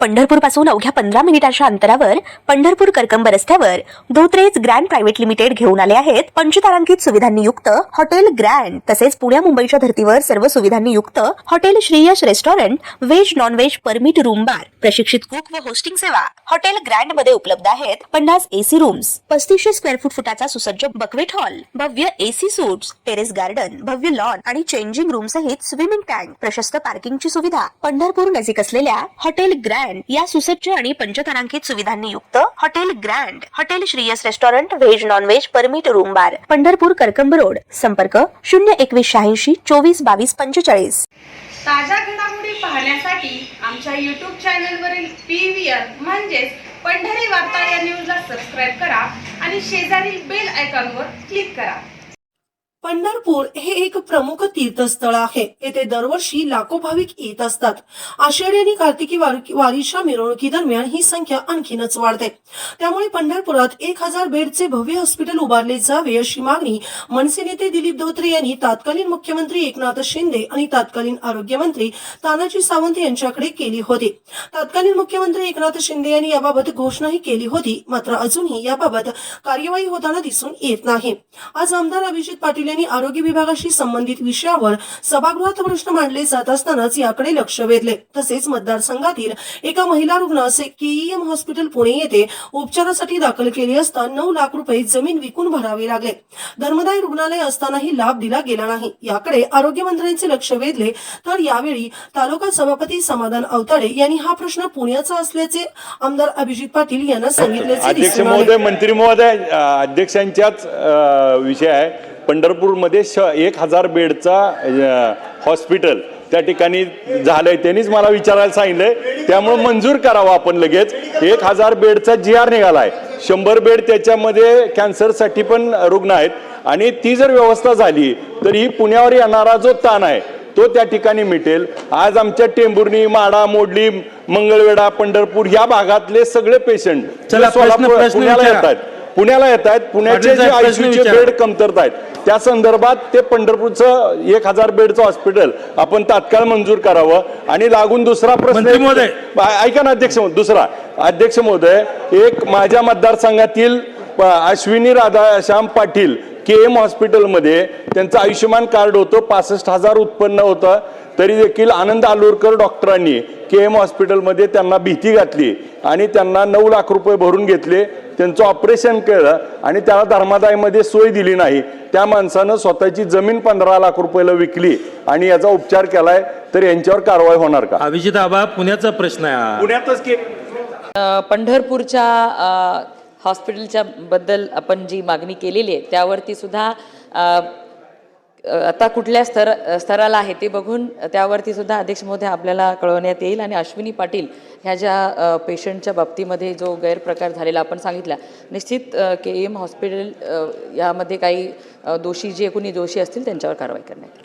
पंढरपूर पासून अवघ्या 15 मिनिटांच्या अंतरावर पंढरपूर करकंब रस्त्यावर धोत्रेज ग्रँड प्रायव्हेट लिमिटेड घेऊन आले आहेत पंचतारांकित सुविधांनी युक्त हॉटेल ग्रँड। तसेच पुण्या मुंबईच्या धर्तीवर सर्व सुविधांनी युक्त hotel Shriyash restaurant, veg non veg permit room bar, प्रशिक्षित कुक व होस्टिंग सेवा हॉटेल ग्रँड मध्ये उपलब्ध आहेत। 50 एसी रूम्स, 3500 स्क्वेअर फुटाचा सुसज्ज बकवेट हॉल, भव्य एसी सूट्स, टेरेस गार्डन, भव्य लॉन आणि चेंजिंग रूम सहित स्विमिंग टँक, प्रशस्त पार्किंगची सुविधा। पंढरपूर नजीक असलेल्या हॉटेल ग्रँड या सुसज्ज आणि पंचतारांकित सुविधांनी युक्त hotel grand, hotel Shriyas restaurant, veg non veg permit room बार, पंढरपूर करकंब रोड। संपर्क 02186 24 22 45। ताज्या घडामोडी पाहण्यासाठी आमच्या YouTube चॅनलवरील PVR म्हणजेच पंढरी वार्ता या न्यूजला सबस्क्राइब करा आणि शेजारील बेल आयकॉनवर क्लिक करा। पंढरपूर हे एक प्रमुख तीर्थस्थळ आहे। येथे दरवर्षी लाखो भाविक येत असतात। आषाढी आणि कार्तिकी वारीच्या मिरवणुकी दरम्यान ही संख्या आणखीनच वाढते। त्यामुळे पंढरपुरात 1000 बेडचे भव्य हॉस्पिटल उभारले जावे अशी मागणी मनसे नेते दिलीप धोत्रे यांनी तत्कालीन मुख्यमंत्री एकनाथ शिंदे आणि तत्कालीन आरोग्यमंत्री तानाजी सावंत यांच्याकडे केली होती। तत्कालीन मुख्यमंत्री एकनाथ शिंदे यांनी याबाबत घोषणाही केली होती, मात्र अजूनही याबाबत कार्यवाही होताना दिसून येत नाही। आज आमदार अभिजित पाटील आरोग्य विभागाशी संबंधित विषयावर सभागृहात प्रश्न मांडले जात असतानाच याकडे लक्ष वेधले। तसेच मतदारसंघातील एका महिला रुग्णास KEM हॉस्पिटल पुणे येथे उपचारासाठी दाखल केले असता 9 लाख रुपये जमीन विकून भरावे लागले। धर्मदाय रुग्णालय असतानाही लाभ दिला गेला नाही। याकडे आरोग्यमंत्र्यांचे लक्ष वेधले तर यावेळी तालुका सभापती समाधान अवताडे यांनी हा प्रश्न पुण्याचा असल्याचे आमदार अभिजित पाटील यांना सांगितल्याचे दिसून आले। मंत्री महोदय, अध्यक्षांच्याच विषय आहे। पंढरपूरमध्ये 1000 बेडचा हॉस्पिटल त्या ठिकाणी झालंय, त्यांनीच मला विचारायला सांगितलंय, त्यामुळे मंजूर करावं आपण लगेच। 1000 बेडचा GR निघालाय, 100 बेड त्याच्यामध्ये कॅन्सरसाठी पण रुग्ण आहेत आणि ती जर व्यवस्था झाली तर ही पुण्यावर येणारा जो ताण आहे तो त्या ठिकाणी मिटेल। आज आमच्या टेंभुर्णी, माडा, मोडली, मंगळवेढा, पंढरपूर या भागातले सगळे पेशंट पुण्याला येत आहेत। पुण्याचे जे ICUचे बेड कमतरता आहेत त्या संदर्भात ते पंढरपूरचं 1000 बेडचं हॉस्पिटल आपण तात्काळ मंजूर करावं। आणि लागून दुसरा प्रश्न ऐका ना अध्यक्ष महोदय, एक माझ्या मतदारसंघातील अश्विनी राधाश्याम पाटील KEM हॉस्पिटलमध्ये त्यांचं आयुष्यमान कार्ड होतं, 65,000 उत्पन्न होतं, तरी देखील आनंद आलूरकर डॉक्टरांनी KEM हॉस्पिटलमध्ये त्यांना भीती घातली आणि त्यांना 9 लाख रुपये भरून घेतले। त्यांचं ऑपरेशन केलं आणि त्याला धर्मादायमध्ये सोय दिली नाही। त्या माणसानं स्वतःची जमीन 15 लाख रुपयाला विकली आणि याचा उपचार केलाय, तर यांच्यावर कारवाई होणार का? अभिजित आबा, पुण्याचा प्रश्न आहे। पुण्यातच की पंढरपूरच्या हॉस्पिटलच्या बद्दल आपण जी मागणी केलेली आहे त्यावरती सुद्धा आता कुठल्या स्तराला आहे ते बघून त्यावरती सुद्धा अध्यक्ष महोदय आपल्याला कळवण्यात येईल। आणि अश्विनी पाटील ह्या ज्या पेशंटच्या बाबतीमध्ये जो गैरप्रकार झालेला आपण सांगितला, निश्चित KEM हॉस्पिटल यामध्ये काही दोषी जे कोणी दोषी असतील त्यांच्यावर कारवाई करण्यात येईल।